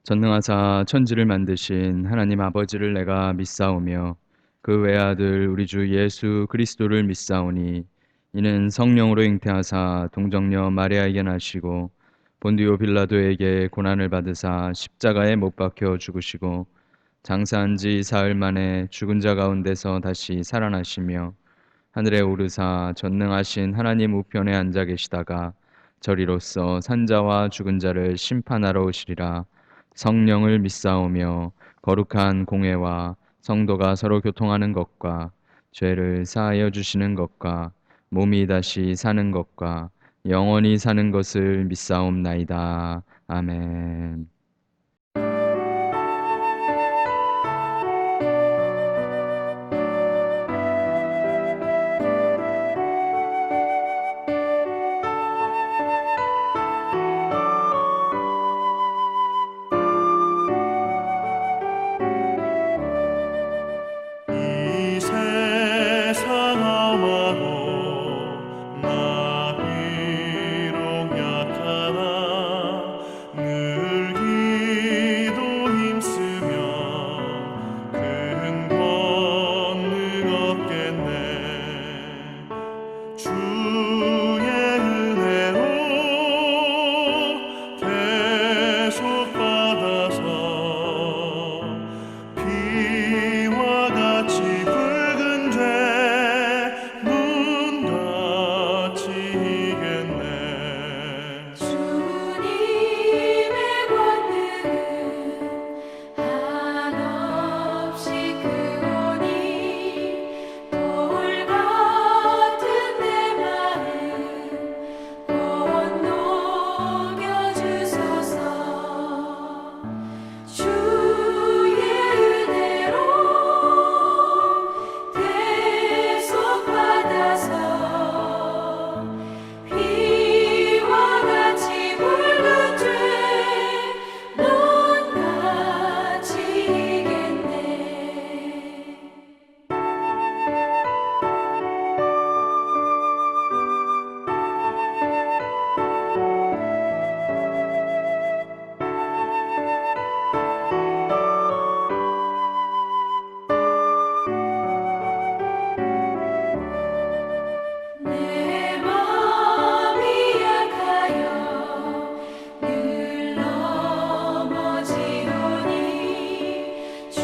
전능하사 천지를 만드신 하나님 아버지를 내가 믿사오며 그 외아들 우리 주 예수 그리스도를 믿사오니 이는 성령으로 잉태하사 동정녀 마리아에게 나시고 본디오 빌라도에게 고난을 받으사 십자가에 못 박혀 죽으시고 장사한 지 사흘 만에 죽은 자 가운데서 다시 살아나시며 하늘에 오르사 전능하신 하나님 우편에 앉아 계시다가 저리로서 산자와 죽은 자를 심판하러 오시리라. 성령을 믿사오며 거룩한 공회와 성도가 서로 교통하는 것과 죄를 사하여 주시는 것과 몸이 다시 사는 것과 영원히 사는 것을 믿사옵나이다. 아멘. 이 세상 험하고 나 비록 약하나 늘 기도 힘쓰면 큰 권능 얻겠네. 주의 은혜로 계속 받아서 피와 같이 붉은 죄 눈같이 이겠네. 주님의 권능은 한없이 크오니 돌 같은 내 마음 곧 녹여주소서. 주의 은혜로 계속 받아서 피와 같이 붉은 죄 눈같이 이겠네. 내 마음이 약하여 늘 넘어지오니 주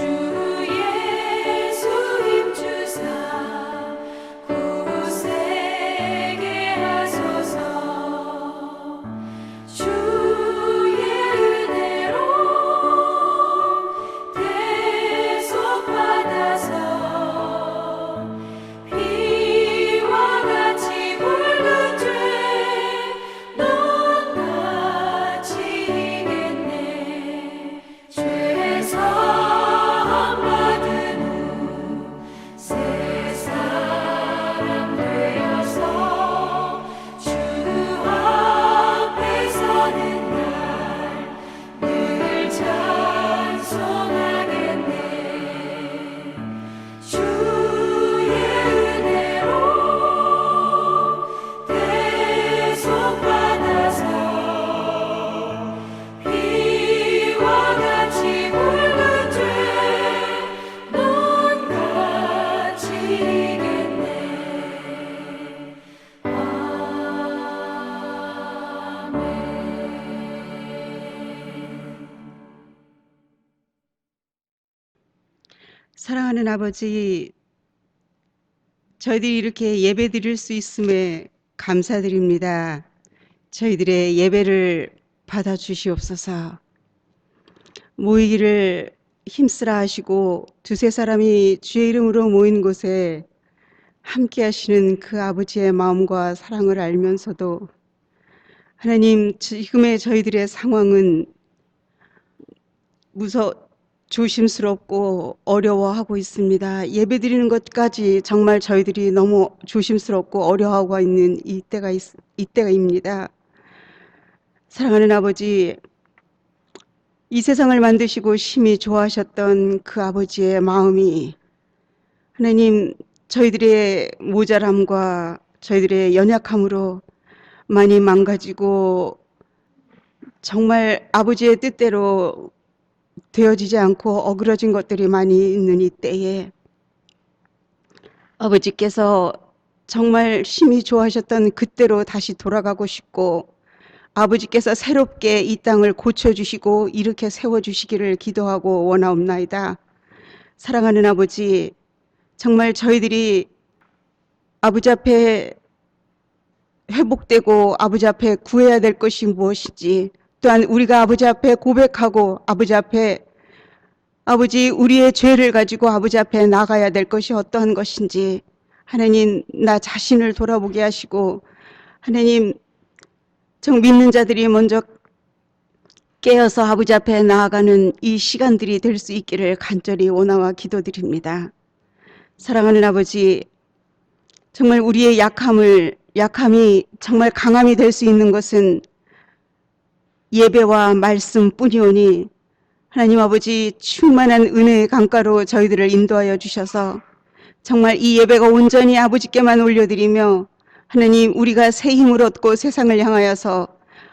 예수 힘주사 굳세게 하소서. 주의 은혜로 계속 받아서 피와 같이 붉은 죄 눈같이 이겠네. 죄 사함 받은 후 새 사람 되어서 주 앞에 서는 날 늘 찬송하겠네. 주의 은혜로 계속 받아서 피와 같이 붉은 죄 눈같이 이겠네. 사랑하는 아버지, 저희들이 이렇게 예배 드릴 수 있음에 감사드립니다. 저희들의 예배를 받아주시옵소서. 모이기를 힘쓰라 하시고 두세 사람이 주의 이름으로 모인 곳에 함께 하시는 그 아버지의 마음과 사랑을 알면서도 하나님, 지금의 저희들의 상황은 조심스럽고 어려워하고 있습니다. 예배드리는 것까지 정말 저희들이 너무 조심스럽고 어려워하고 있는 이때가입니다. 사랑하는 아버지, 이 세상을 만드시고 심히 좋아하셨던 그 아버지의 마음이 하나님, 저희들의 모자람과 저희들의 연약함으로 많이 망가지고 정말 아버지의 뜻대로 되어지지 않고 어그러진 것들이 많이 있는 이 때에 아버지께서 정말 심히 좋아하셨던 그때로 다시 돌아가고 싶고 아버지께서 새롭게 이 땅을 고쳐주시고 이렇게 세워주시기를 기도하고 원하옵나이다. 사랑하는 아버지, 정말 저희들이 아버지 앞에 회복되고 아버지 앞에 구해야 될 것이 무엇인지, 또한 우리가 아버지 앞에 고백하고 아버지 앞에 아버지 우리의 죄를 가지고 아버지 앞에 나가야 될 것이 어떠한 것인지 하나님 나 자신을 돌아보게 하시고 하나님 정 믿는 자들이 먼저 깨어서 아버지 앞에 나아가는 이 시간들이 될 수 있기를 간절히 원하와 기도드립니다. 사랑하는 아버지, 정말 우리의 약함이 정말 강함이 될 수 있는 것은 예배와 말씀뿐이오니 하나님 아버지 충만한 은혜의 강가로 저희들을 인도하여 주셔서 정말 이 예배가 온전히 아버지께만 올려드리며 하나님 우리가 새 힘을 얻고 세상을 향하여서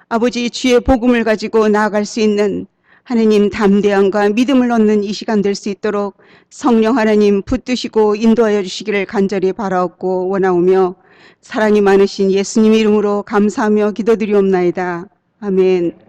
아버지 주의 복음을 가지고 나아갈 수 있는 하나님 담대함과 믿음을 얻는 이 시간 될 수 있도록 성령 하나님 붙드시고 인도하여 주시기를 간절히 바라옵고 원하오며 사랑이 많으신 예수님 이름으로 감사하며 기도드리옵나이다. 아멘.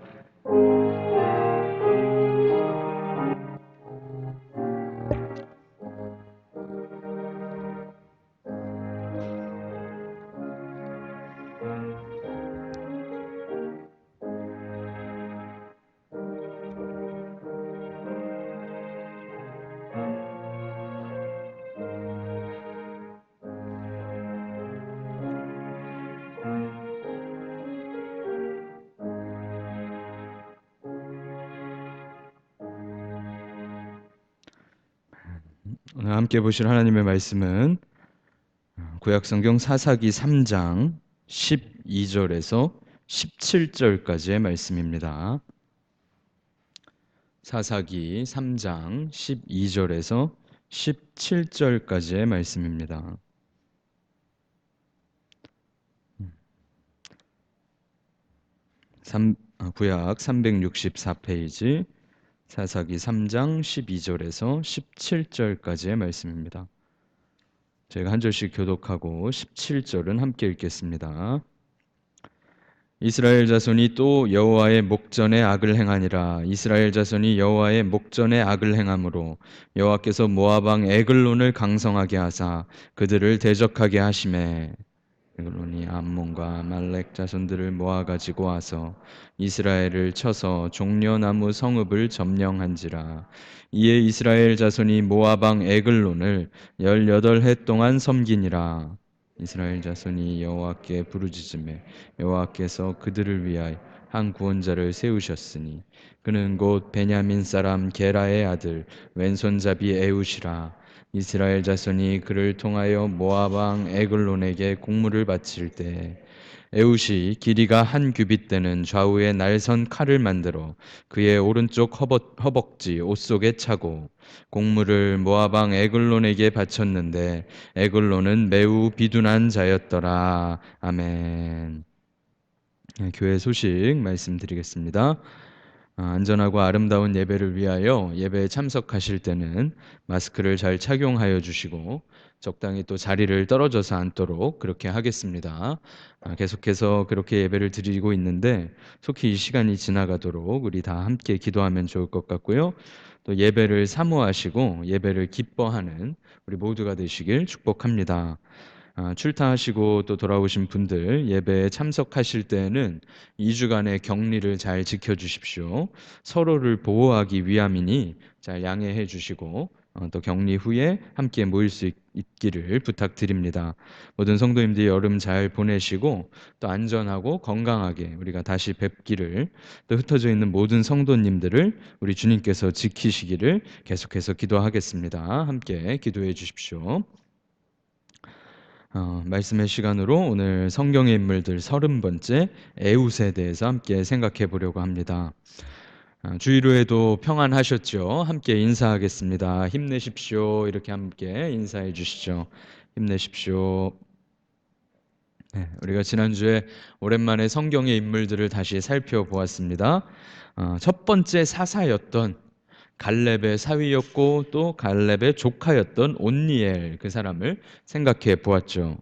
오늘 함께 보실 하나님의 말씀은 구약성경 사사기 3장 12절에서 17절까지의 말씀입니다. 사사기 3장 12절에서 17절까지의 말씀입니다. 구약 364페이지 사사기 3장 12절에서 17절까지의 말씀입니다. 제가 한 절씩 교독하고 17절은 함께 읽겠습니다. 이스라엘 자손이 또 여호와의 목전에 악을 행하니라. 이스라엘 자손이 여호와의 목전에 악을 행함으로 여호와께서 모압 왕 에글론을 강성하게 하사 그들을 대적하게 하시매 에글론이 암몬과 말렉 자손들을 모아 가지고 와서 이스라엘을 쳐서 종려나무 성읍을 점령한지라. 이에 이스라엘 자손이 모압 왕 에글론을 18해 동안 섬기니라. 이스라엘 자손이 여호와께 부르짖음에 여호와께서 그들을 위하여 한 구원자를 세우셨으니 그는 곧 베냐민 사람 게라의 아들 왼손잡이 에웃이라. 이스라엘 자손이 그를 통하여 모압 왕 에글론에게 공물을 바칠 때 에웃이 길이가 한 규빗 되는 좌우에 날선 칼을 만들어 그의 오른쪽 허벅지 옷 속에 차고 공물을 모압 왕 에글론에게 바쳤는데 에글론은 매우 비둔한 자였더라. 아멘. 교회 소식 말씀드리겠습니다. 안전하고 아름다운 예배를 위하여 예배에 참석하실 때는 마스크를 잘 착용하여 주시고 적당히 또 자리를 떨어져서 앉도록 그렇게 하겠습니다. 계속해서 그렇게 예배를 드리고 있는데 속히 이 시간이 지나가도록 우리 다 함께 기도하면 좋을 것 같고요. 또 예배를 사모하시고 예배를 기뻐하는 우리 모두가 되시길 축복합니다. 출타하시고 또 돌아오신 분들 예배에 참석하실 때에는 2주간의 격리를 잘 지켜주십시오. 서로를 보호하기 위함이니 잘 양해해 주시고 또 격리 후에 함께 모일 수 있기를 부탁드립니다. 모든 성도님들이 여름 잘 보내시고 또 안전하고 건강하게 우리가 다시 뵙기를, 또 흩어져 있는 모든 성도님들을 우리 주님께서 지키시기를 계속해서 기도하겠습니다. 함께 기도해 주십시오. 말씀의 시간으로 오늘 성경의 인물들 30번째 에웃에 대해서 함께 생각해 보려고 합니다. 주일후에도 평안하셨죠? 함께 인사하겠습니다. 힘내십시오. 이렇게 함께 인사해 주시죠. 힘내십시오. 네, 우리가 지난주에 오랜만에 성경의 인물들을 다시 살펴보았습니다. 첫 번째 사사였던 갈렙의 사위였고 또 갈렙의 조카였던 온니엘 그 사람을 생각해 보았죠.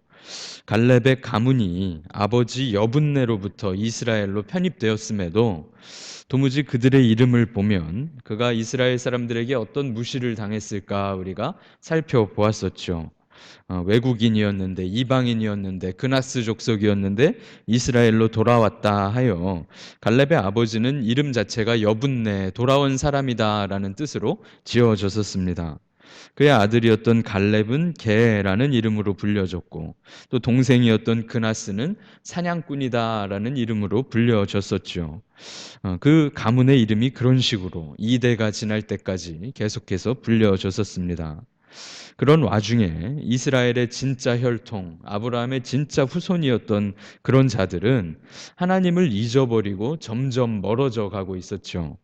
갈렙의 가문이 아버지 여분네로부터 이스라엘로 편입되었음에도 도무지 그들의 이름을 보면 그가 이스라엘 사람들에게 어떤 무시를 당했을까 우리가 살펴보았었죠. 외국인이었는데 이방인이었는데 그나스 족속이었는데 이스라엘로 돌아왔다 하여 갈렙의 아버지는 이름 자체가 여분네 돌아온 사람이다라는 뜻으로 지어졌었습니다. 그의 아들이었던 갈렙은 게라는 이름으로 불려졌고 또 동생이었던 그나스는 사냥꾼이다라는 이름으로 불려졌었죠. 그 가문의 이름이 그런 식으로 2대가 지날 때까지 계속해서 불려졌었습니다. 그런 와중에 이스라엘의 진짜 혈통, 아브라함의 진짜 후손이었던 그런 자들은 하나님을 잊어버리고 점점 멀어져 가고 있었죠.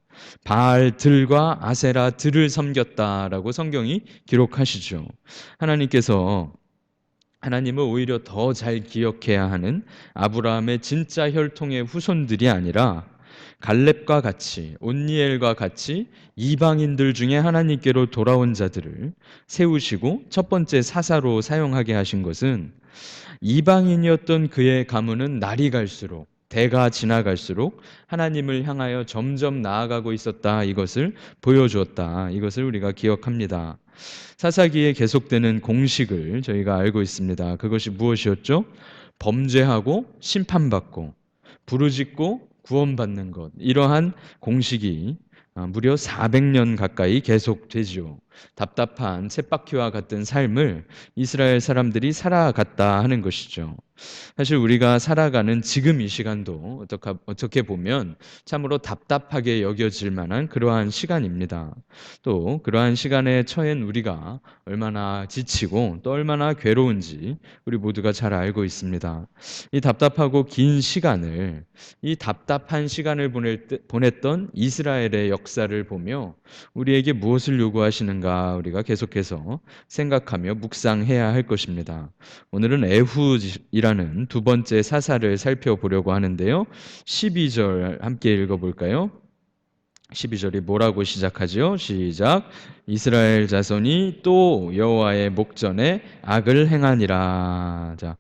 바알들과 아세라들을 섬겼다라고 성경이 기록하시죠. 하나님께서 하나님을 오히려 더 잘 기억해야 하는 아브라함의 진짜 혈통의 후손들이 아니라 갈렙과 같이 온니엘과 같이 이방인들 중에 하나님께로 돌아온 자들을 세우시고 첫 번째 사사로 사용하게 하신 것은 이방인이었던 그의 가문은 날이 갈수록 대가 지나갈수록 하나님을 향하여 점점 나아가고 있었다. 이것을 보여주었다. 이것을 우리가 기억합니다. 사사기에 계속되는 공식을 저희가 알고 있습니다. 그것이 무엇이었죠? 범죄하고 심판받고 부르짖고 구원받는 것. 이러한 공식이 무려 400년 가까이 계속되지요. 답답한 쳇바퀴와 같은 삶을 이스라엘 사람들이 살아갔다 하는 것이죠. 사실 우리가 살아가는 지금 이 시간도 어떻게 보면 참으로 답답하게 여겨질 만한 그러한 시간입니다. 또 그러한 시간에 처한 우리가 얼마나 지치고 또 얼마나 괴로운지 우리 모두가 잘 알고 있습니다. 이 답답하고 긴 시간을 이 답답한 시간을 보냈던 이스라엘의 역사를 보며 우리에게 무엇을 요구하시는가 우리가 계속해서 생각하며 묵상해야 할 것입니다. 오늘은 에훗이라는 두 번째 사사를 살펴보려고 하는데요. 12절 함께 읽어볼까요? 12절이 뭐라고 시작하죠? 시작. 이스라엘 자손이 또 여호와의 목전에 악을 행하니라. 자,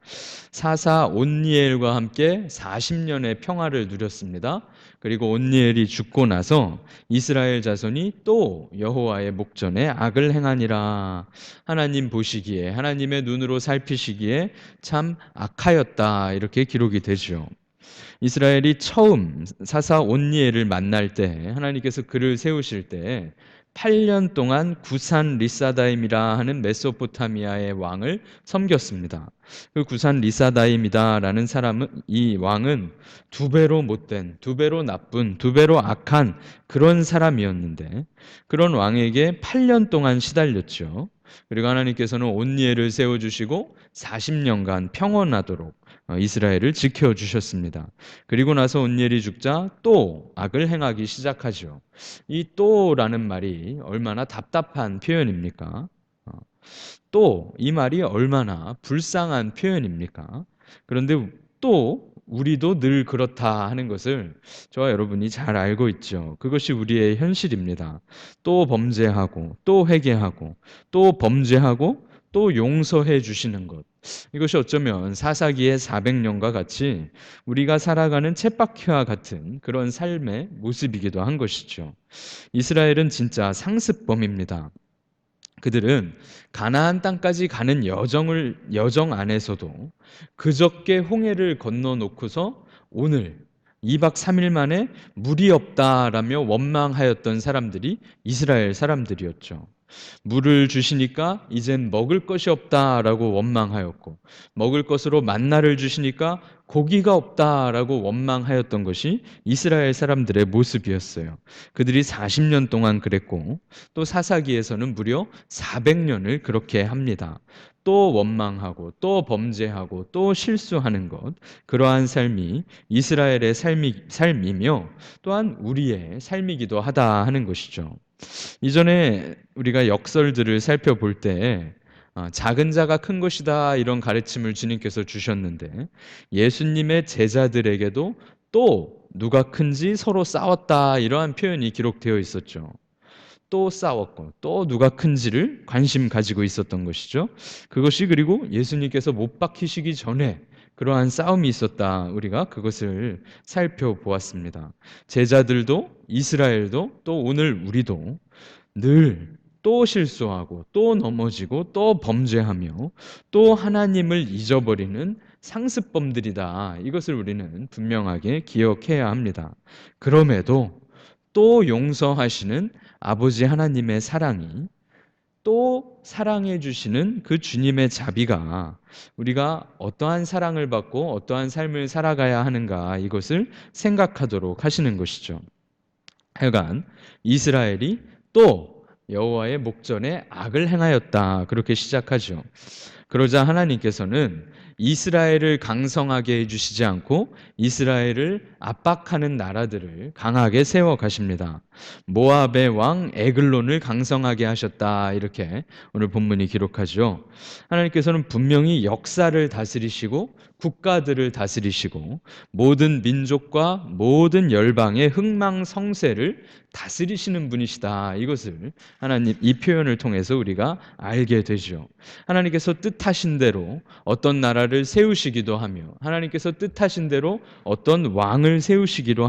사사 온니엘과 함께 40년의 평화를 누렸습니다. 그리고 온니엘이 죽고 나서 이스라엘 자손이 또 여호와의 목전에 악을 행하니라. 하나님 보시기에 하나님의 눈으로 살피시기에 참 악하였다. 이렇게 기록이 되죠. 이스라엘이 처음 사사 온니엘을 만날 때 하나님께서 그를 세우실 때 8년 동안 구산 리사다임이라 하는 메소포타미아의 왕을 섬겼습니다. 그 구산 리사다임이다라는 사람은 이 왕은 두 배로 못된, 두 배로 나쁜, 두 배로 악한 그런 사람이었는데 그런 왕에게 8년 동안 시달렸죠. 그리고 하나님께서는 온니엘을 세워주시고 40년간 평온하도록 이스라엘을 지켜주셨습니다. 그리고 나서 온니엘이 죽자 또 악을 행하기 시작하죠. 이 또라는 말이 얼마나 답답한 표현입니까? 또 이 말이 얼마나 불쌍한 표현입니까? 그런데 또 우리도 늘 그렇다 하는 것을 저와 여러분이 잘 알고 있죠. 그것이 우리의 현실입니다. 또 범죄하고 또 회개하고 또 범죄하고 또 용서해 주시는 것. 이것이 어쩌면 사사기의 400년과 같이 우리가 살아가는 쳇바퀴와 같은 그런 삶의 모습이기도 한 것이죠. 이스라엘은 진짜 상습범입니다. 그들은 가나안 땅까지 가는 여정 안에서도 그저께 홍해를 건너 놓고서 오늘 2박 3일 만에 물이 없다라며 원망하였던 사람들이 이스라엘 사람들이었죠. 물을 주시니까 이젠 먹을 것이 없다라고 원망하였고 먹을 것으로 만나를 주시니까 고기가 없다라고 원망하였던 것이 이스라엘 사람들의 모습이었어요. 그들이 40년 동안 그랬고 또 사사기에서는 무려 400년을 그렇게 합니다. 또 원망하고 또 범죄하고 또 실수하는 것, 그러한 삶이 이스라엘의 삶이며 또한 우리의 삶이기도 하다 하는 것이죠. 이전에 우리가 역설들을 살펴볼 때 작은 자가 큰 것이다 이런 가르침을 주님께서 주셨는데 예수님의 제자들에게도 또 누가 큰지 서로 싸웠다 이러한 표현이 기록되어 있었죠. 또 싸웠고 또 누가 큰지를 관심 가지고 있었던 것이죠. 그것이 그리고 예수님께서 못 박히시기 전에 그러한 싸움이 있었다. 우리가 그것을 살펴보았습니다. 제자들도 이스라엘도 또 오늘 우리도 늘 또 실수하고 또 넘어지고 또 범죄하며 또 하나님을 잊어버리는 상습범들이다. 이것을 우리는 분명하게 기억해야 합니다. 그럼에도 또 용서하시는 아버지 하나님의 사랑이, 또 사랑해 주시는 그 주님의 자비가 우리가 어떠한 사랑을 받고 어떠한 삶을 살아가야 하는가, 이것을 생각하도록 하시는 것이죠. 하여간 이스라엘이 또 여호와의 목전에 악을 행하였다, 그렇게 시작하죠. 그러자 하나님께서는 이스라엘을 강성하게 해주시지 않고 이스라엘을 압박하는 나라들을 강하게 세워 가십니다. 모압의 왕 에글론을 강성하게 하셨다, 이렇게 오늘 본문이 기록하죠. 하나님께서는 분명히 역사를 다스리시고 국가들을 다스리시고 모든 민족과 모든 열방의 흥망성쇠를 다스리시는 분이시다. 이것을 하나님 이 표현을 통해서 우리가 알게 되죠. 하나님께서 뜻하신 대로 어떤 나라를 세우시기도 하며 하나님께서 뜻하신 대로 어떤 왕을 세우시기도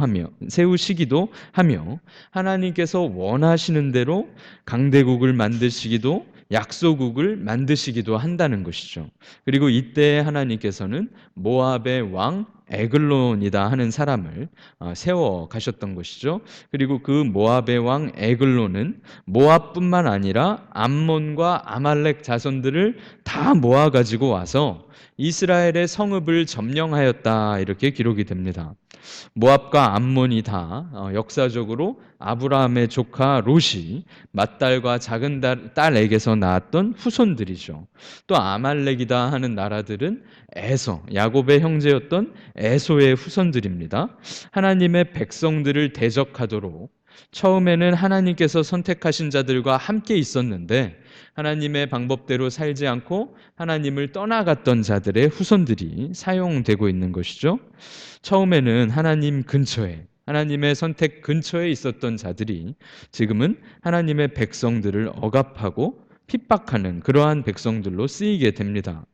하며 하나님께서 원하시는 대로 강대국을 만드시기도 약소국을 만드시기도 한다는 것이죠. 그리고 이때 하나님께서는 모압의 왕 에글론이다 하는 사람을 세워 가셨던 것이죠. 그리고 그 모압의 왕 에글론은 모압뿐만 아니라 암몬과 아말렉 자손들을 다 모아 가지고 와서 이스라엘의 성읍을 점령하였다, 이렇게 기록이 됩니다. 모압과 암몬이 다 역사적으로 아브라함의 조카 롯이 맏딸과 작은 딸에게서 낳았던 후손들이죠. 또 아말렉이다 하는 나라들은 에서, 야곱의 형제였던 에소의 후손들입니다. 하나님의 백성들을 대적하도록 처음에는 하나님께서 선택하신 자들과 함께 있었는데 하나님의 방법대로 살지 않고 하나님을 떠나갔던 자들의 후손들이 사용되고 있는 것이죠. 처음에는 하나님 근처에, 하나님의 선택 근처에 있었던 자들이 지금은 하나님의 백성들을 억압하고 핍박하는 그러한 백성들로 쓰이게 됩니다.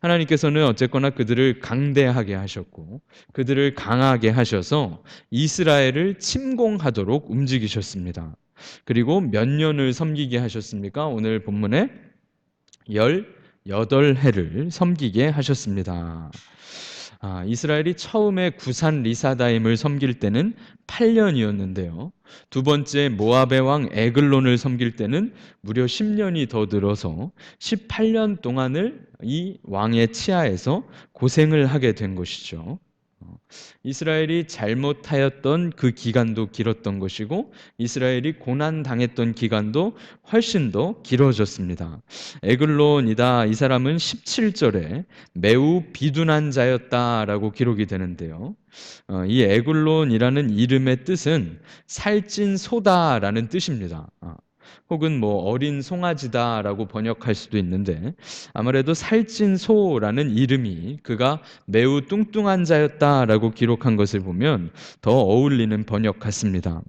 하나님께서는 어쨌거나 그들을 강대하게 하셨고 그들을 강하게 하셔서 이스라엘을 침공하도록 움직이셨습니다. 그리고 몇 년을 섬기게 하셨습니까? 오늘 본문에 18해를 섬기게 하셨습니다. 이스라엘이 처음에 구산 리사다임을 섬길 때는 8년이었는데요. 두 번째 모압의 왕 에글론을 섬길 때는 무려 10년이 더 들어서 18년 동안을 이 왕의 치하에서 고생을 하게 된 것이죠. 이스라엘이 잘못하였던 그 기간도 길었던 것이고 이스라엘이 고난당했던 기간도 훨씬 더 길어졌습니다. 에글론이다, 이 사람은 17절에 매우 비둔한 자였다라고 기록이 되는데요. 이 에글론이라는 이름의 뜻은 살찐 소다라는 뜻입니다. 혹은 어린 송아지다라고 번역할 수도 있는데 아무래도 살찐 소라는 이름이 그가 매우 뚱뚱한 자였다라고 기록한 것을 보면 더 어울리는 번역 같습니다.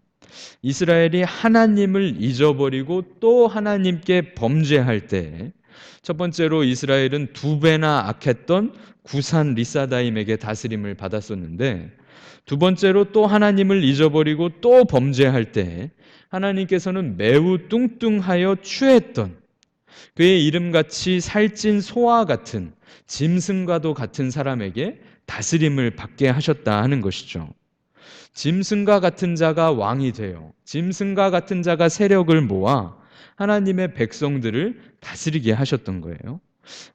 이스라엘이 하나님을 잊어버리고 또 하나님께 범죄할 때 첫 번째로 이스라엘은 2배나 악했던 구산 리사다임에게 다스림을 받았었는데 두 번째로 또 하나님을 잊어버리고 또 범죄할 때 하나님께서는 매우 뚱뚱하여 추했던 그의 이름같이 살찐 소와 같은 짐승과도 같은 사람에게 다스림을 받게 하셨다 하는 것이죠. 짐승과 같은 자가 왕이 되어 짐승과 같은 자가 세력을 모아 하나님의 백성들을 다스리게 하셨던 거예요.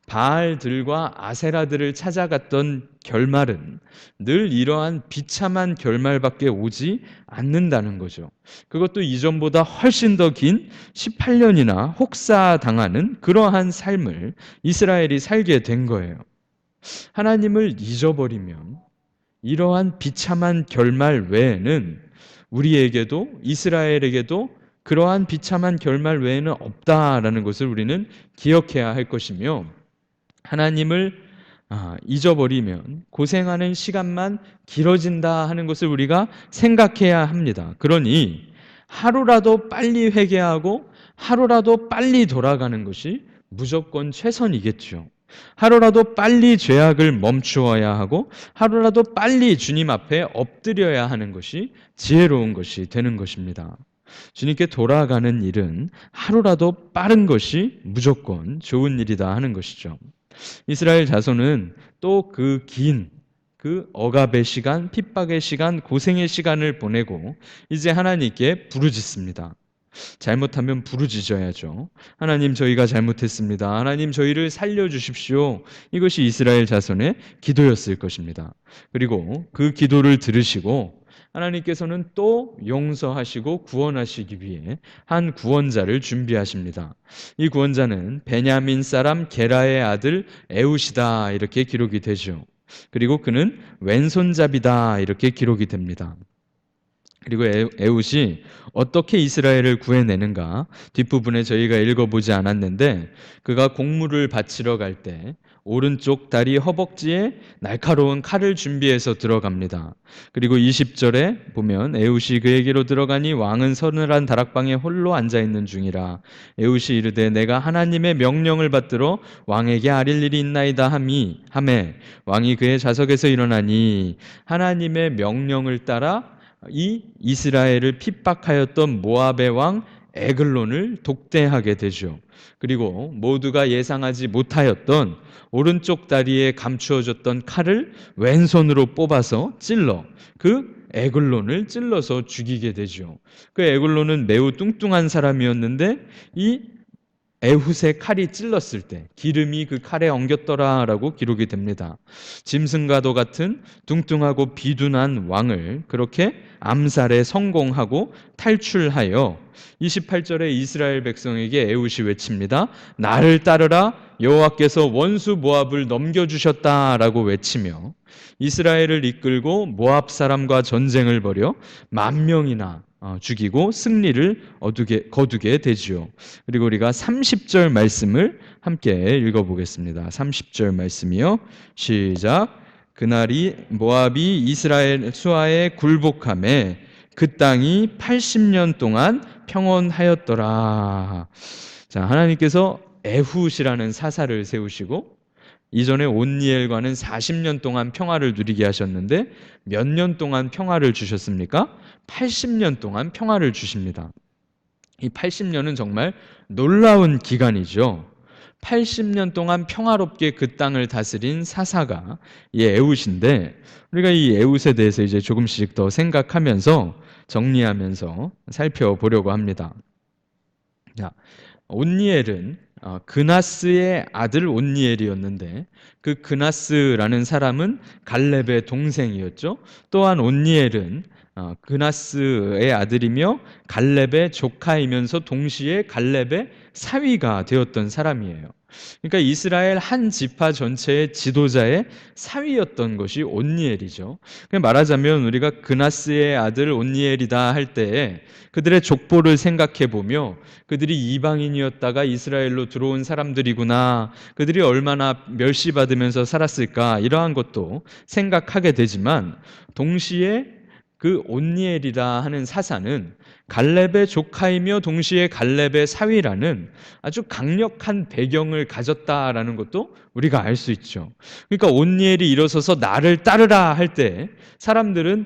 바알들과 아세라들을 찾아갔던 결말은 늘 이러한 비참한 결말밖에 오지 않는다는 거죠. 그것도 이전보다 훨씬 더 긴 18년이나 혹사당하는 그러한 삶을 이스라엘이 살게 된 거예요. 하나님을 잊어버리면 이러한 비참한 결말 외에는 우리에게도 이스라엘에게도 그러한 비참한 결말 외에는 없다라는 것을 우리는 기억해야 할 것이며 하나님을 잊어버리면 고생하는 시간만 길어진다 하는 것을 우리가 생각해야 합니다. 그러니 하루라도 빨리 회개하고 하루라도 빨리 돌아가는 것이 무조건 최선이겠죠. 하루라도 빨리 죄악을 멈추어야 하고 하루라도 빨리 주님 앞에 엎드려야 하는 것이 지혜로운 것이 되는 것입니다. 주님께 돌아가는 일은 하루라도 빠른 것이 무조건 좋은 일이다 하는 것이죠. 이스라엘 자손은 또 그 억압의 시간, 핍박의 시간, 고생의 시간을 보내고 이제 하나님께 부르짖습니다. 잘못하면 부르짖어야죠. 하나님, 저희가 잘못했습니다. 하나님, 저희를 살려주십시오. 이것이 이스라엘 자손의 기도였을 것입니다. 그리고 그 기도를 들으시고 하나님께서는 또 용서하시고 구원하시기 위해 한 구원자를 준비하십니다. 이 구원자는 베냐민 사람 게라의 아들 에웃이다, 이렇게 기록이 되죠. 그리고 그는 왼손잡이다, 이렇게 기록이 됩니다. 그리고 에웃이 어떻게 이스라엘을 구해내는가 뒷부분에 저희가 읽어보지 않았는데, 그가 곡물을 바치러 갈 때 오른쪽 다리 허벅지에 날카로운 칼을 준비해서 들어갑니다. 그리고 20절에 보면 에웃이 그에게로 들어가니 왕은 서늘한 다락방에 홀로 앉아있는 중이라. 에웃이 이르되 내가 하나님의 명령을 받들어 왕에게 아릴 일이 있나이다 하매 왕이 그의 좌석에서 일어나니 하나님의 명령을 따라 이 이스라엘을 핍박하였던 모압의 왕 에글론을 독대하게 되죠. 그리고 모두가 예상하지 못하였던 오른쪽 다리에 감추어졌던 칼을 왼손으로 뽑아서 찔러 그 에글론을 찔러서 죽이게 되죠. 그 에글론은 매우 뚱뚱한 사람이었는데 이 에훗의 칼이 찔렀을 때 기름이 그 칼에 엉겼더라라고 기록이 됩니다. 짐승과도 같은 뚱뚱하고 비둔한 왕을 그렇게 암살에 성공하고 탈출하여 28절에 이스라엘 백성에게 에훗이 외칩니다. 나를 따르라, 여호와께서 원수 모압을 넘겨주셨다라고 외치며 이스라엘을 이끌고 모압 사람과 전쟁을 벌여 10,000명이나 죽이고 승리를 거두게 되지요. 그리고 우리가 30절 말씀을 함께 읽어보겠습니다. 30절 말씀이요. 시작. 그날이 모압이 이스라엘 수하에 굴복하매 그 땅이 80년 동안 평온하였더라. 자, 하나님께서 에훗이라는 사사를 세우시고 이전에 온니엘과는 40년 동안 평화를 누리게 하셨는데 몇 년 동안 평화를 주셨습니까? 80년 동안 평화를 주십니다. 이 80년은 정말 놀라운 기간이죠. 80년 동안 평화롭게 그 땅을 다스린 사사가 이 에훗인데, 우리가 이 에훗에 대해서 이제 조금씩 더 생각하면서 정리하면서 살펴보려고 합니다. 자, 온니엘은 그나스의 아들 온니엘이었는데 그 그나스라는 사람은 갈렙의 동생이었죠. 또한 온니엘은 그나스의 아들이며 갈렙의 조카이면서 동시에 갈렙의 사위가 되었던 사람이에요. 그러니까 이스라엘 한 지파 전체의 지도자의 사위였던 것이 온니엘이죠. 말하자면 우리가 그나스의 아들 온니엘이다 할 때 그들의 족보를 생각해 보며 그들이 이방인이었다가 이스라엘로 들어온 사람들이구나, 그들이 얼마나 멸시받으면서 살았을까, 이러한 것도 생각하게 되지만 동시에 그 온니엘이라 하는 사사는 갈렙의 조카이며 동시에 갈렙의 사위라는 아주 강력한 배경을 가졌다라는 것도 우리가 알 수 있죠. 그러니까 온니엘이 일어서서 나를 따르라 할 때 사람들은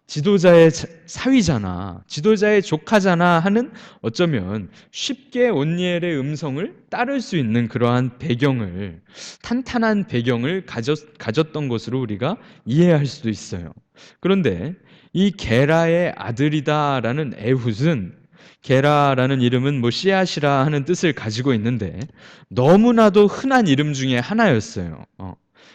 지도자의 사위잖아, 지도자의 조카잖아 하는, 어쩌면 쉽게 온니엘의 음성을 따를 수 있는 그러한 배경을, 탄탄한 배경을 가졌던 것으로 우리가 이해할 수도 있어요. 그런데 이 게라의 아들이다라는 에훗은, 게라라는 이름은 씨앗이라 하는 뜻을 가지고 있는데 너무나도 흔한 이름 중에 하나였어요.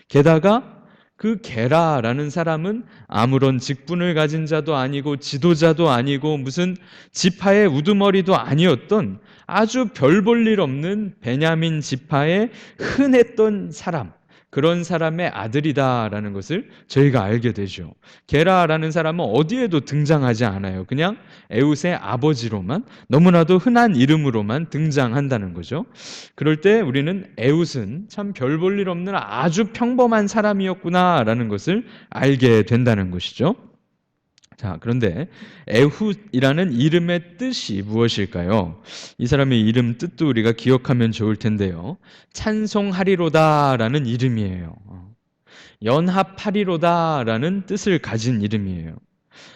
게다가 그 게라라는 사람은 아무런 직분을 가진 자도 아니고 지도자도 아니고 무슨 지파의 우두머리도 아니었던 아주 별 볼 일 없는 베냐민 지파의 흔했던 사람, 그런 사람의 아들이다라는 것을 저희가 알게 되죠. 게라라는 사람은 어디에도 등장하지 않아요. 그냥 에훗의 아버지로만, 너무나도 흔한 이름으로만 등장한다는 거죠. 그럴 때 우리는 에훗은 참 별 볼 일 없는 아주 평범한 사람이었구나라는 것을 알게 된다는 것이죠. 자, 그런데 에훗이라는 이름의 뜻이 무엇일까요? 이 사람의 이름 뜻도 우리가 기억하면 좋을 텐데요. 찬송하리로다라는 이름이에요. 연합하리로다라는 뜻을 가진 이름이에요.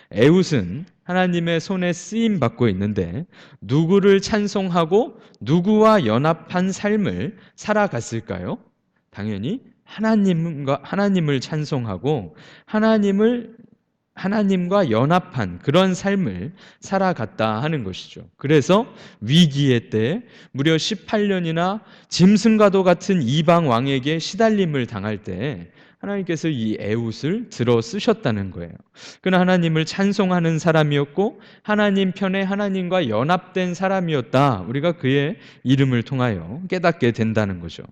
에훗은 하나님의 손에 쓰임 받고 있는데 누구를 찬송하고 누구와 연합한 삶을 살아갔을까요? 당연히 하나님을 찬송하고 하나님과 연합한 그런 삶을 살아갔다 하는 것이죠. 그래서 위기의 때 무려 18년이나 짐승과도 같은 이방 왕에게 시달림을 당할 때 하나님께서 이 에훗을 들어 쓰셨다는 거예요. 그는 하나님을 찬송하는 사람이었고 하나님 편에 하나님과 연합된 사람이었다. 우리가 그의 이름을 통하여 깨닫게 된다는 거죠.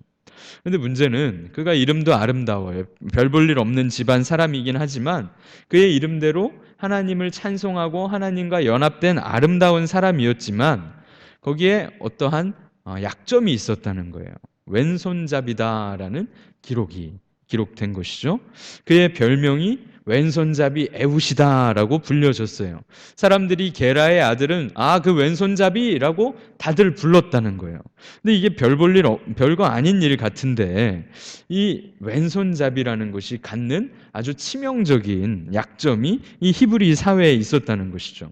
그런데 문제는 그가 이름도 아름다워요. 별 볼 일 없는 집안 사람이긴 하지만 그의 이름대로 하나님을 찬송하고 하나님과 연합된 아름다운 사람이었지만 거기에 어떠한 약점이 있었다는 거예요. 왼손잡이다라는 기록된 것이죠. 그의 별명이 왼손잡이 에훗이다라고 불려졌어요. 사람들이 게라의 아들은 그 왼손잡이라고 다들 불렀다는 거예요. 근데 이게 별거 아닌 일 같은데 이 왼손잡이라는 것이 갖는 아주 치명적인 약점이 이 히브리 사회에 있었다는 것이죠.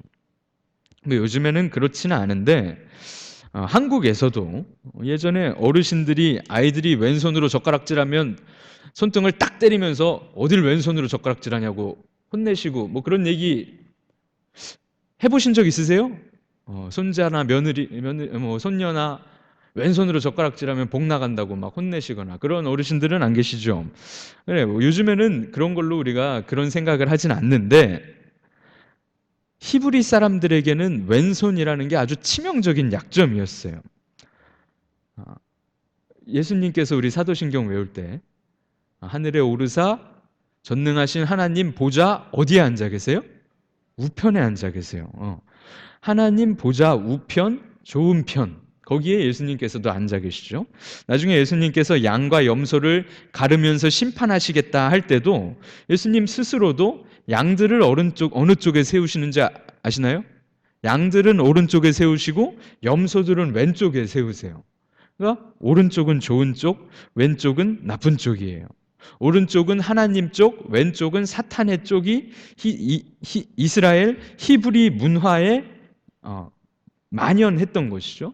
근데 요즘에는 그렇지는 않은데 한국에서도 예전에 어르신들이 아이들이 왼손으로 젓가락질하면 손등을 딱 때리면서 어딜 왼손으로 젓가락질하냐고 혼내시고 뭐 그런 얘기 해보신 적 있으세요? 손자나 손녀나 왼손으로 젓가락질하면 복 나간다고 막 혼내시거나 그런 어르신들은 안 계시죠? 그래, 요즘에는 그런 걸로 우리가 그런 생각을 하진 않는데 히브리 사람들에게는 왼손이라는 게 아주 치명적인 약점이었어요. 예수님께서 우리 사도신경 외울 때 하늘에 오르사 전능하신 하나님 보좌 어디에 앉아 계세요? 우편에 앉아 계세요. 하나님 보좌 우편, 좋은 편 거기에 예수님께서도 앉아 계시죠. 나중에 예수님께서 양과 염소를 가르면서 심판하시겠다 할 때도 예수님 스스로도 양들을 어느 쪽에 세우시는지 아시나요? 양들은 오른쪽에 세우시고 염소들은 왼쪽에 세우세요. 그러니까 오른쪽은 좋은 쪽, 왼쪽은 나쁜 쪽이에요. 오른쪽은 하나님 쪽, 왼쪽은 사탄의 쪽이 이스라엘 히브리 문화에 만연했던 것이죠.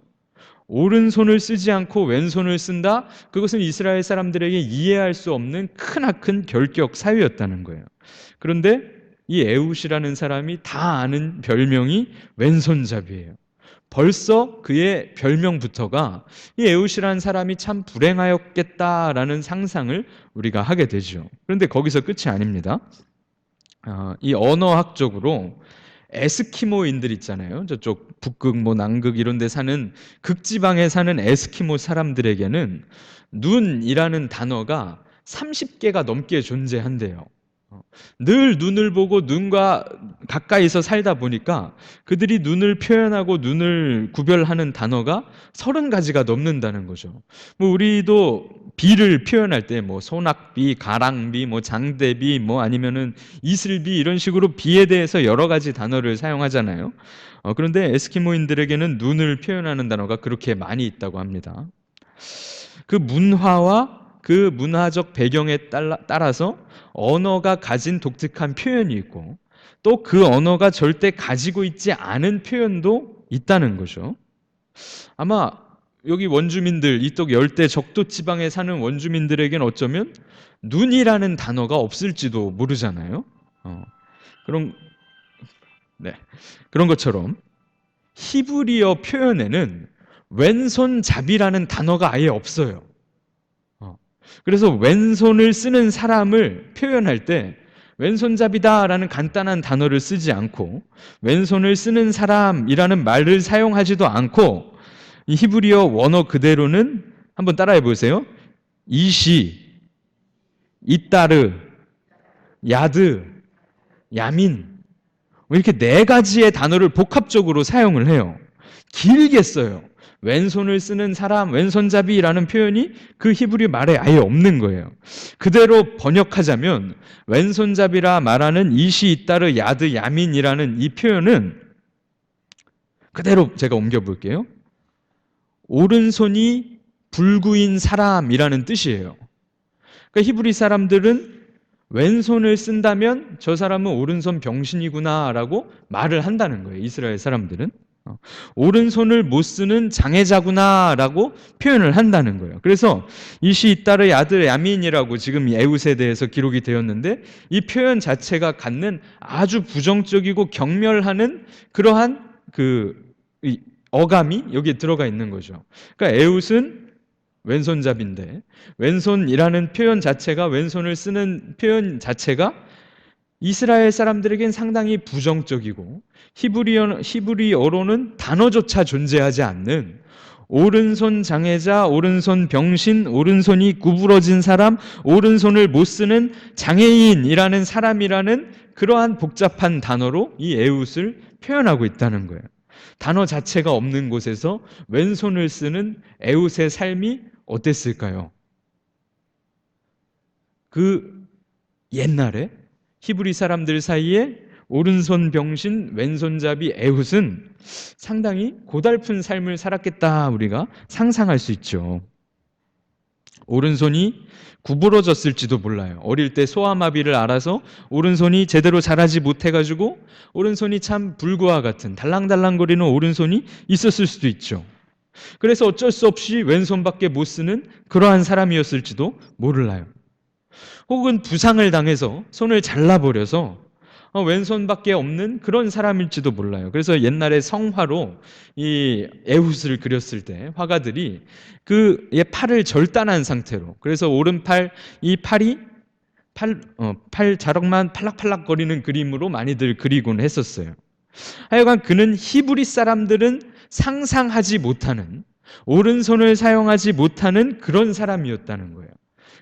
오른손을 쓰지 않고 왼손을 쓴다? 그것은 이스라엘 사람들에게 이해할 수 없는 크나큰 결격 사유였다는 거예요. 그런데 이 에훗이라는 사람이 다 아는 별명이 왼손잡이에요. 벌써 그의 별명부터가 이 에훗이라는 사람이 참 불행하였겠다라는 상상을 우리가 하게 되죠. 그런데 거기서 끝이 아닙니다. 이 언어학적으로 에스키모인들 있잖아요. 저쪽 북극, 남극 이런 데 사는 극지방에 사는 에스키모 사람들에게는 눈이라는 단어가 30개가 넘게 존재한대요. 늘 눈을 보고 눈과 가까이서 살다 보니까 그들이 눈을 표현하고 눈을 구별하는 단어가 30가지가 넘는다는 거죠. 우리도 비를 표현할 때 소낙비, 가랑비, 장대비, 아니면은 이슬비 이런 식으로 비에 대해서 여러 가지 단어를 사용하잖아요. 그런데 에스키모인들에게는 눈을 표현하는 단어가 그렇게 많이 있다고 합니다. 그 문화와 그 문화적 배경에 따라서 언어가 가진 독특한 표현이 있고 또 그 언어가 절대 가지고 있지 않은 표현도 있다는 거죠. 아마 여기 원주민들, 이쪽 열대 적도 지방에 사는 원주민들에겐 어쩌면 눈이라는 단어가 없을지도 모르잖아요. 그런 것처럼 히브리어 표현에는 왼손잡이라는 단어가 아예 없어요. 그래서 왼손을 쓰는 사람을 표현할 때 왼손잡이다라는 간단한 단어를 쓰지 않고 왼손을 쓰는 사람이라는 말을 사용하지도 않고 이 히브리어 원어 그대로는 한번 따라해 보세요. 이시, 이따르, 야드, 야민 이렇게 4가지의 단어를 복합적으로 사용을 해요. 길게 써요. 왼손을 쓰는 사람, 왼손잡이라는 표현이 그 히브리 말에 아예 없는 거예요. 그대로 번역하자면 왼손잡이라 말하는 이시 이따르 야드 야민이라는 이 표현은 그대로 제가 옮겨볼게요. 오른손이 불구인 사람이라는 뜻이에요. 그러니까 히브리 사람들은 왼손을 쓴다면 저 사람은 오른손 병신이구나라고 말을 한다는 거예요. 이스라엘 사람들은. 오른손을 못 쓰는 장애자구나라고 표현을 한다는 거예요. 그래서 이시 이따르 야드 야민이라고 지금 에웃에 대해서 기록이 되었는데 이 표현 자체가 갖는 아주 부정적이고 경멸하는 그러한 이 어감이 여기에 들어가 있는 거죠. 그러니까 에웃은 왼손잡인데 왼손이라는 표현 자체가 왼손을 쓰는 표현 자체가 이스라엘 사람들에겐 상당히 부정적이고 히브리어로는 단어조차 존재하지 않는 오른손 장애자, 오른손 병신, 오른손이 구부러진 사람, 오른손을 못 쓰는 장애인이라는 사람이라는 그러한 복잡한 단어로 이 에웃을 표현하고 있다는 거예요. 단어 자체가 없는 곳에서 왼손을 쓰는 에웃의 삶이 어땠을까요? 그 옛날에 히브리 사람들 사이에 오른손 병신, 왼손잡이 에웃은 상당히 고달픈 삶을 살았겠다 우리가 상상할 수 있죠. 오른손이 구부러졌을지도 몰라요. 어릴 때 소아마비를 알아서 오른손이 제대로 자라지 못해가지고 오른손이 참 불구와 같은 달랑달랑거리는 오른손이 있었을 수도 있죠. 그래서 어쩔 수 없이 왼손밖에 못 쓰는 그러한 사람이었을지도 몰라요. 혹은 부상을 당해서 손을 잘라버려서 왼손밖에 없는 그런 사람일지도 몰라요. 그래서 옛날에 성화로 이 에훗을 그렸을 때 화가들이 그의 팔을 절단한 상태로, 그래서 오른팔 이 팔이 팔 자락만 팔락팔락거리는 그림으로 많이들 그리곤 했었어요. 하여간 그는 히브리 사람들은 상상하지 못하는, 오른손을 사용하지 못하는 그런 사람이었다는 거예요.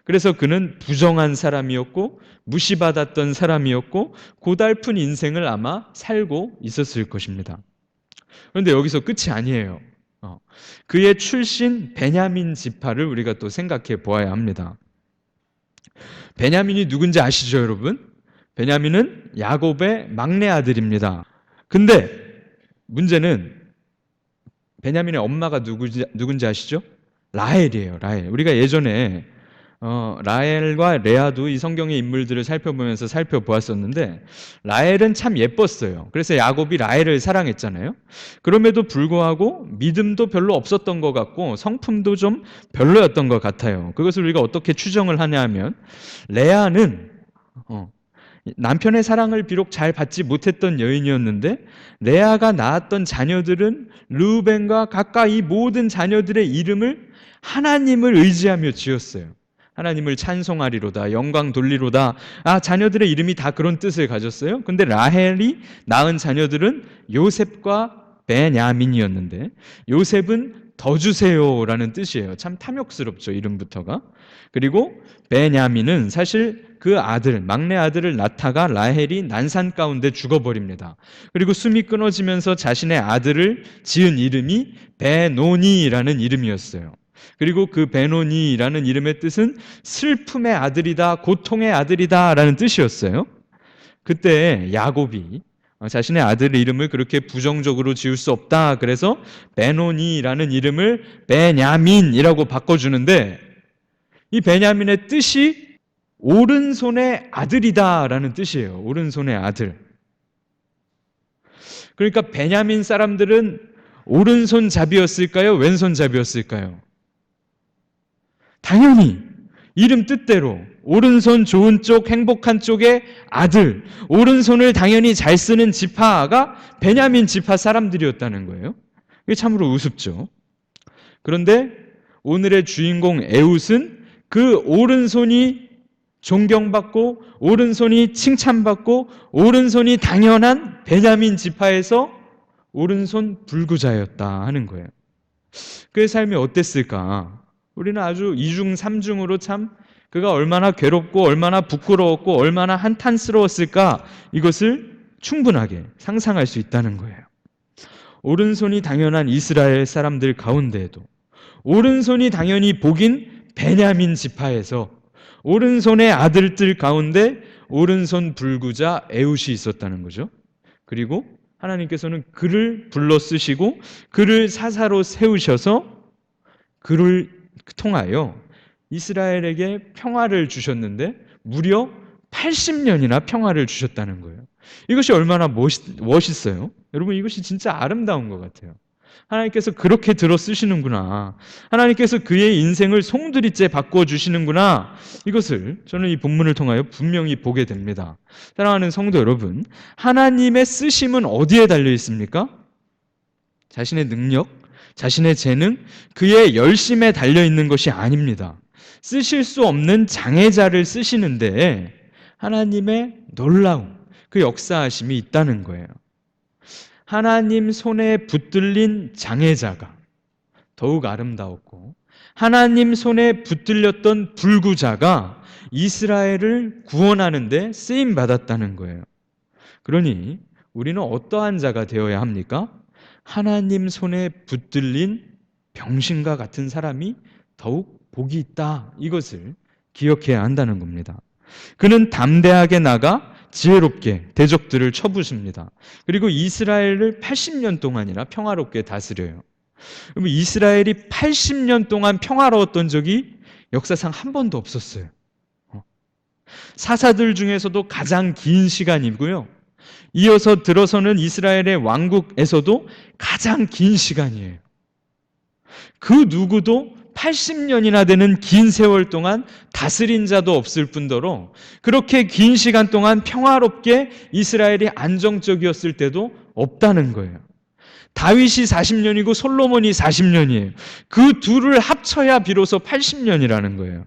그래서 그는 부정한 사람이었고 무시받았던 사람이었고 고달픈 인생을 아마 살고 있었을 것입니다. 그런데 여기서 끝이 아니에요. 그의 출신 베냐민 지파를 우리가 또 생각해 보아야 합니다. 베냐민이 누군지 아시죠, 여러분? 베냐민은 야곱의 막내 아들입니다. 근데 문제는 베냐민의 엄마가 누군지 아시죠? 라헬이에요. 라헬. 우리가 예전에 라헬과 레아도 이 성경의 인물들을 살펴보면서 살펴보았었는데 라헬은 참 예뻤어요. 그래서 야곱이 라헬을 사랑했잖아요. 그럼에도 불구하고 믿음도 별로 없었던 것 같고 성품도 좀 별로였던 것 같아요. 그것을 우리가 어떻게 추정을 하냐 하면 레아는 남편의 사랑을 비록 잘 받지 못했던 여인이었는데 레아가 낳았던 자녀들은 르우벤과 각각 이 모든 자녀들의 이름을 하나님을 의지하며 지었어요. 하나님을 찬송하리로다, 영광 돌리로다. 자녀들의 이름이 다 그런 뜻을 가졌어요. 근데 라헬이 낳은 자녀들은 요셉과 베냐민이었는데 요셉은 더 주세요라는 뜻이에요. 참 탐욕스럽죠, 이름부터가. 그리고 베냐민은 사실 그 아들, 막내 아들을 낳다가 라헬이 난산 가운데 죽어버립니다. 그리고 숨이 끊어지면서 자신의 아들을 지은 이름이 베노니라는 이름이었어요. 그리고 그 베노니라는 이름의 뜻은 슬픔의 아들이다, 고통의 아들이다 라는 뜻이었어요. 그때 야곱이 자신의 아들의 이름을 그렇게 부정적으로 지을 수 없다, 그래서 베노니라는 이름을 베냐민이라고 바꿔주는데 이 베냐민의 뜻이 오른손의 아들이다 라는 뜻이에요. 오른손의 아들. 그러니까 베냐민 사람들은 오른손잡이였을까요? 왼손잡이였을까요? 당연히 이름 뜻대로 오른손 좋은 쪽, 행복한 쪽의 아들, 오른손을 당연히 잘 쓰는 지파가 베냐민 지파 사람들이었다는 거예요. 이게 참으로 우습죠. 그런데 오늘의 주인공 에훗은 그 오른손이 존경받고 오른손이 칭찬받고 오른손이 당연한 베냐민 지파에서 오른손 불구자였다 하는 거예요. 그의 삶이 어땠을까? 우리는 아주 이중삼중으로 참 그가 얼마나 괴롭고 얼마나 부끄러웠고 얼마나 한탄스러웠을까, 이것을 충분하게 상상할 수 있다는 거예요. 오른손이 당연한 이스라엘 사람들 가운데에도 오른손이 당연히 복인 베냐민 지파에서 오른손의 아들들 가운데 오른손 불구자 에웃이 있었다는 거죠. 그리고 하나님께서는 그를 불러 쓰시고 그를 사사로 세우셔서 그를 통하여 이스라엘에게 평화를 주셨는데 무려 80년이나 평화를 주셨다는 거예요. 이것이 얼마나 멋있어요. 여러분, 이것이 진짜 아름다운 것 같아요. 하나님께서 그렇게 들어 쓰시는구나. 하나님께서 그의 인생을 송두리째 바꿔주시는구나. 이것을 저는 이 본문을 통하여 분명히 보게 됩니다. 사랑하는 성도 여러분, 하나님의 쓰심은 어디에 달려 있습니까? 자신의 능력, 자신의 재능, 그의 열심에 달려 있는 것이 아닙니다. 쓰실 수 없는 장애자를 쓰시는데 하나님의 놀라움, 그 역사하심이 있다는 거예요. 하나님 손에 붙들린 장애자가 더욱 아름다웠고 하나님 손에 붙들렸던 불구자가 이스라엘을 구원하는 데 쓰임받았다는 거예요. 그러니 우리는 어떠한 자가 되어야 합니까? 하나님 손에 붙들린 병신과 같은 사람이 더욱 복이 있다. 이것을 기억해야 한다는 겁니다. 그는 담대하게 나가 지혜롭게 대적들을 쳐부숩니다. 그리고 이스라엘을 80년 동안이나 평화롭게 다스려요. 그럼 이스라엘이 80년 동안 평화로웠던 적이 역사상 한 번도 없었어요. 사사들 중에서도 가장 긴 시간이고요. 이어서 들어서는 이스라엘의 왕국에서도 가장 긴 시간이에요. 그 누구도 80년이나 되는 긴 세월 동안 다스린 자도 없을 뿐더러 그렇게 긴 시간 동안 평화롭게 이스라엘이 안정적이었을 때도 없다는 거예요. 다윗이 40년이고 솔로몬이 40년이에요. 그 둘을 합쳐야 비로소 80년이라는 거예요.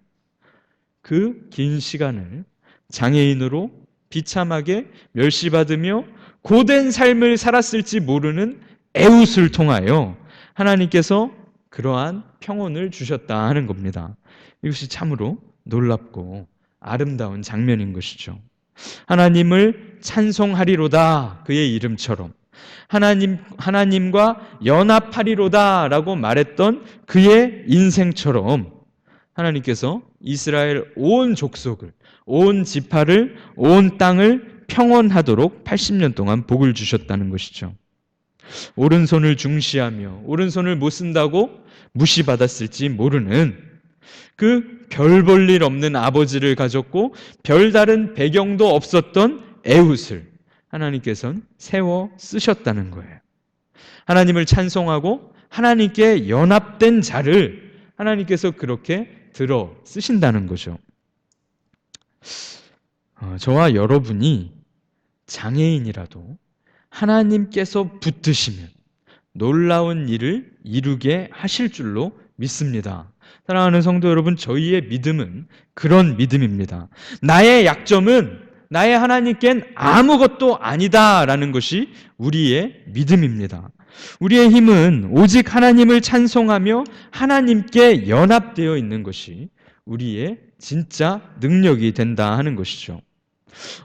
그 긴 시간을 장애인으로 비참하게 멸시받으며 고된 삶을 살았을지 모르는 에웃을 통하여 하나님께서 그러한 평온을 주셨다 하는 겁니다. 이것이 참으로 놀랍고 아름다운 장면인 것이죠. 하나님을 찬송하리로다 그의 이름처럼 하나님과 연합하리로다라고 말했던 그의 인생처럼 하나님께서 이스라엘 온 족속을, 온 지파를, 온 땅을 평온하도록 80년 동안 복을 주셨다는 것이죠. 오른손을 중시하며 오른손을 못 쓴다고 무시받았을지 모르는 그 별 볼 일 없는 아버지를 가졌고 별다른 배경도 없었던 에웃을 하나님께서는 세워 쓰셨다는 거예요. 하나님을 찬송하고 하나님께 연합된 자를 하나님께서 그렇게 들어 쓰신다는 거죠. 저와 여러분이 장애인이라도 하나님께서 붙드시면 놀라운 일을 이루게 하실 줄로 믿습니다. 사랑하는 성도 여러분, 저희의 믿음은 그런 믿음입니다. 나의 약점은 나의 하나님께는 아무것도 아니다라는 것이 우리의 믿음입니다. 우리의 힘은 오직 하나님을 찬송하며 하나님께 연합되어 있는 것이 우리의 진짜 능력이 된다 하는 것이죠.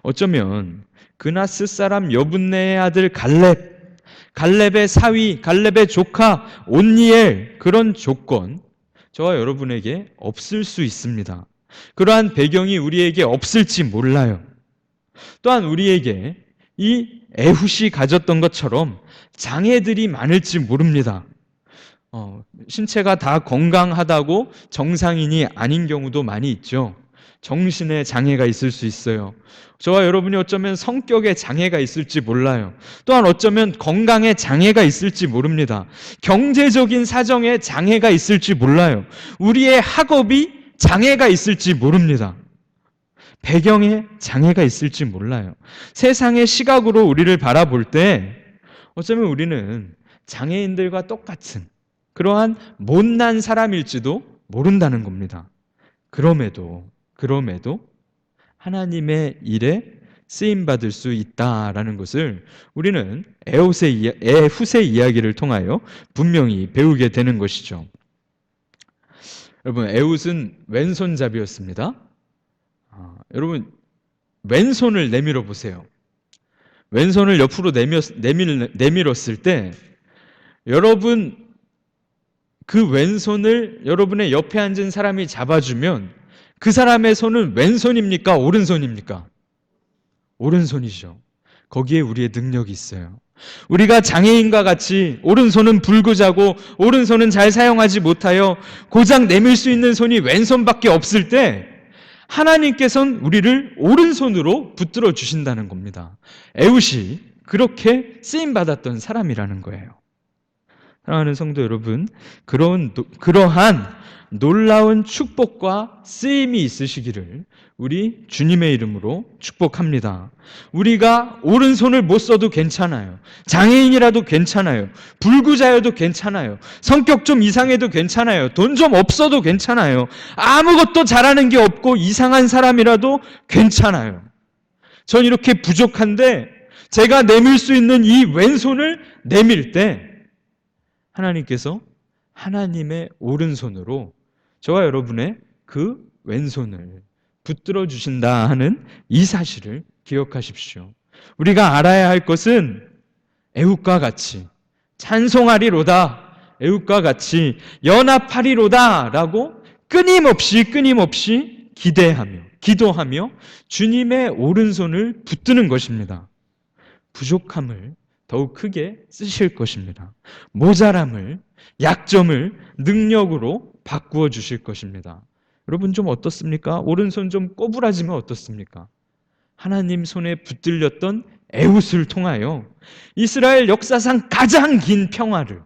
어쩌면 그나스 사람 여분네의 아들 갈렙의 사위, 갈렙의 조카 온니엘, 그런 조건 저와 여러분에게 없을 수 있습니다. 그러한 배경이 우리에게 없을지 몰라요. 또한 우리에게 이 에훗이 가졌던 것처럼 장애들이 많을지 모릅니다. 신체가 다 건강하다고 정상인이 아닌 경우도 많이 있죠. 정신에 장애가 있을 수 있어요. 저와 여러분이 어쩌면 성격에 장애가 있을지 몰라요. 또한 어쩌면 건강에 장애가 있을지 모릅니다. 경제적인 사정에 장애가 있을지 몰라요. 우리의 학업이 장애가 있을지 모릅니다. 배경에 장애가 있을지 몰라요. 세상의 시각으로 우리를 바라볼 때 어쩌면 우리는 장애인들과 똑같은 그러한 못난 사람일지도 모른다는 겁니다. 그럼에도 하나님의 일에 쓰임받을 수 있다라는 것을 우리는 에훗의 이야기를 통하여 분명히 배우게 되는 것이죠. 여러분, 에훗은 왼손잡이였습니다. 여러분, 왼손을 내밀어 보세요. 왼손을 옆으로 내밀었을 때 여러분 그 왼손을 여러분의 옆에 앉은 사람이 잡아주면 그 사람의 손은 왼손입니까? 오른손입니까? 오른손이죠. 거기에 우리의 능력이 있어요. 우리가 장애인과 같이 오른손은 불구자고 오른손은 잘 사용하지 못하여 고작 내밀 수 있는 손이 왼손밖에 없을 때 하나님께서는 우리를 오른손으로 붙들어 주신다는 겁니다. 에훗이 그렇게 쓰임받았던 사람이라는 거예요. 사랑하는 성도 여러분, 그러한 놀라운 축복과 쓰임이 있으시기를 우리 주님의 이름으로 축복합니다. 우리가 오른손을 못 써도 괜찮아요. 장애인이라도 괜찮아요. 불구자여도 괜찮아요. 성격 좀 이상해도 괜찮아요. 돈 좀 없어도 괜찮아요. 아무것도 잘하는 게 없고 이상한 사람이라도 괜찮아요. 전 이렇게 부족한데 제가 내밀 수 있는 이 왼손을 내밀 때 하나님께서 하나님의 오른손으로 저와 여러분의 그 왼손을 붙들어 주신다 하는 이 사실을 기억하십시오. 우리가 알아야 할 것은 애굽과 같이 찬송하리로다, 애굽과 같이 연합하리로다 라고 끊임없이 기대하며 기도하며 주님의 오른손을 붙드는 것입니다. 부족함을 더욱 크게 쓰실 것입니다. 모자람을, 약점을 능력으로 바꾸어 주실 것입니다. 여러분 좀 어떻습니까? 오른손 좀 꼬부라지면 어떻습니까? 하나님 손에 붙들렸던 에훗을 통하여 이스라엘 역사상 가장 긴 평화를,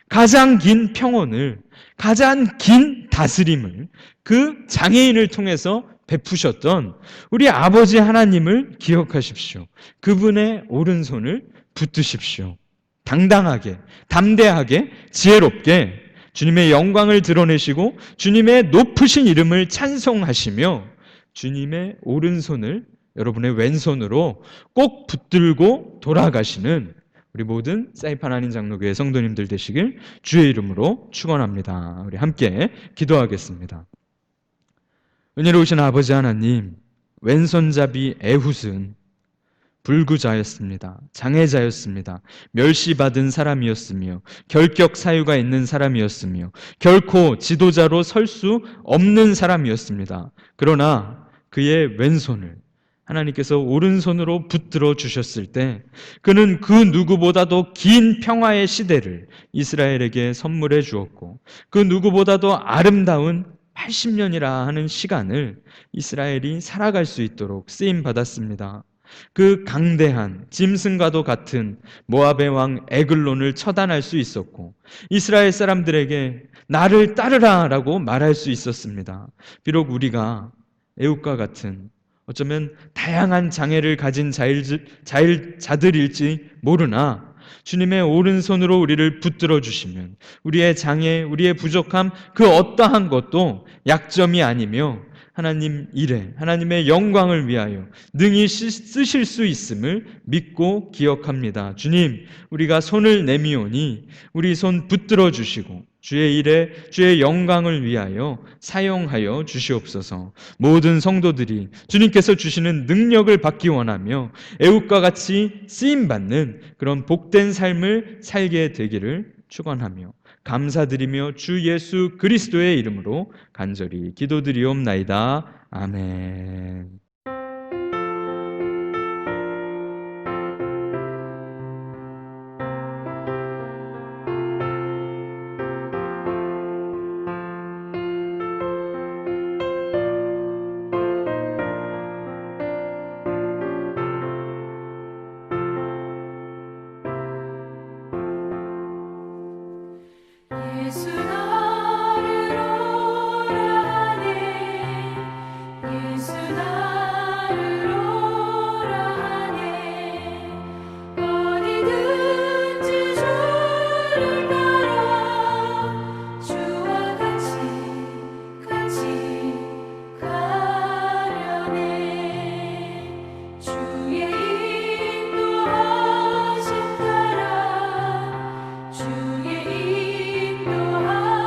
가장 긴 평온을, 가장 긴 다스림을 그 장애인을 통해서 베푸셨던 우리 아버지 하나님을 기억하십시오. 그분의 오른손을 붙드십시오. 당당하게, 담대하게, 지혜롭게 주님의 영광을 드러내시고 주님의 높으신 이름을 찬송하시며 주님의 오른손을 여러분의 왼손으로 꼭 붙들고 돌아가시는 우리 모든 사이판 한인 장로교회 성도님들 되시길 주의 이름으로 축원합니다. 우리 함께 기도하겠습니다. 은혜로우신 아버지 하나님, 왼손잡이 에훗은 불구자였습니다. 장애자였습니다. 멸시받은 사람이었으며 결격 사유가 있는 사람이었으며 결코 지도자로 설 수 없는 사람이었습니다. 그러나 그의 왼손을 하나님께서 오른손으로 붙들어 주셨을 때 그는 그 누구보다도 긴 평화의 시대를 이스라엘에게 선물해 주었고 그 누구보다도 아름다운 80년이라 하는 시간을 이스라엘이 살아갈 수 있도록 쓰임 받았습니다. 그 강대한 짐승과도 같은 모압의 왕 에글론을 처단할 수 있었고 이스라엘 사람들에게 나를 따르라 라고 말할 수 있었습니다. 비록 우리가 애굽과 같은 어쩌면 다양한 장애를 가진 자들일지 모르나 주님의 오른손으로 우리를 붙들어 주시면 우리의 장애, 우리의 부족함 그 어떠한 것도 약점이 아니며 하나님 일에 하나님의 영광을 위하여 능히 쓰실 수 있음을 믿고 기억합니다. 주님, 우리가 손을 내미오니 우리 손 붙들어 주시고 주의 일에 주의 영광을 위하여 사용하여 주시옵소서. 모든 성도들이 주님께서 주시는 능력을 받기 원하며 애굽과 같이 쓰임받는 그런 복된 삶을 살게 되기를 축원하며 감사드리며 주 예수 그리스도의 이름으로 간절히 기도드리옵나이다. 아멘. 예수 나를 오라 하네 예수 나를 오라 하네 어디든지 주를 따라 주와 같이 가려네 주의 인도하심 따라 주의 인도하심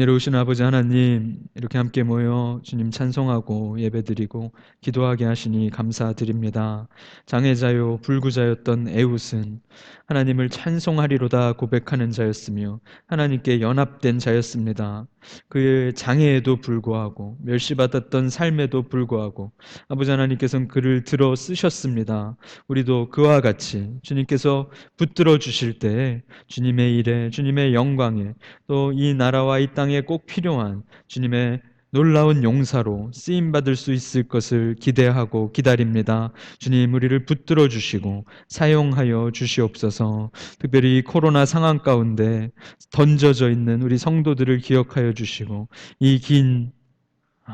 은혜로우신 아버지 하나님, 이렇게 함께 모여 주님 찬송하고 예배드리고 기도하게 하시니 감사드립니다. 장애자요 불구자였던 에웃은 하나님을 찬송하리로다 고백하는 자였으며 하나님께 연합된 자였습니다. 그의 장애에도 불구하고 멸시받았던 삶에도 불구하고 아버지 하나님께서는 그를 들어 쓰셨습니다. 우리도 그와 같이 주님께서 붙들어 주실 때에 주님의 일에 주님의 영광에 또 이 나라와 이 땅에 꼭 필요한 주님의 놀라운 용사로 쓰임받을 수 있을 것을 기대하고 기다립니다. 주님, 우리를 붙들어 주시고 사용하여 주시옵소서. 특별히 코로나 상황 가운데 던져져 있는 우리 성도들을 기억하여 주시고 이 긴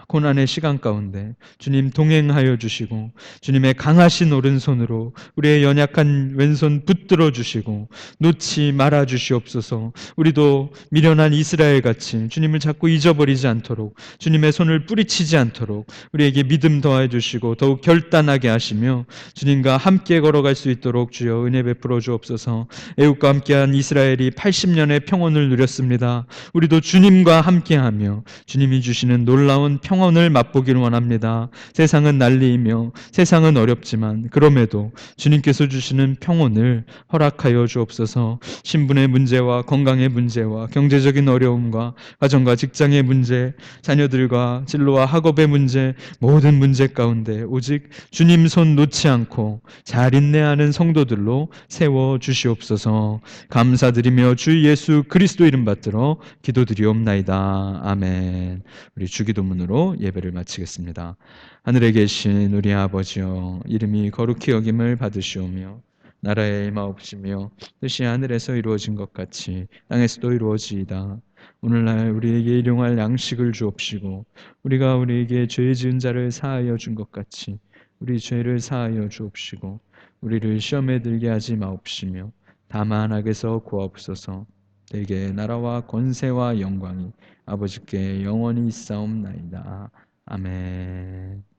고난의 시간 가운데 주님 동행하여 주시고 주님의 강하신 오른손으로 우리의 연약한 왼손 붙들어 주시고 놓지 말아 주시옵소서. 우리도 미련한 이스라엘 같이 주님을 자꾸 잊어버리지 않도록 주님의 손을 뿌리치지 않도록 우리에게 믿음 더해 주시고 더욱 결단하게 하시며 주님과 함께 걸어갈 수 있도록 주여 은혜 베풀어 주옵소서. 애국과 함께한 이스라엘이 80년의 평온을 누렸습니다. 우리도 주님과 함께하며 주님이 주시는 놀라운 평온을 맛보기를 원합니다. 세상은 난리이며 세상은 어렵지만 그럼에도 주님께서 주시는 평온을 허락하여 주옵소서. 신분의 문제와 건강의 문제와 경제적인 어려움과 가정과 직장의 문제, 자녀들과 진로와 학업의 문제, 모든 문제 가운데 오직 주님 손 놓지 않고 잘 인내하는 성도들로 세워 주시옵소서. 감사드리며 주 예수 그리스도 이름 받들어 기도드리옵나이다. 아멘. 우리 주기도문으로 예배를 마치겠습니다. 하늘에 계신 우리 아버지여, 이름이 거룩히 여김을 받으시오며 나라의 임하옵시며 뜻이 하늘에서 이루어진 것 같이 땅에서도 이루어지이다. 오늘날 우리에게 일용할 양식을 주옵시고 우리가 우리에게 죄 지은 자를 사하여 준 것 같이 우리 죄를 사하여 주옵시고 우리를 시험에 들게 하지 마옵시며 다만 악에서 구하옵소서. 대개 나라와 권세와 영광이 아버지께 영원히 있사옵나이다. 아멘.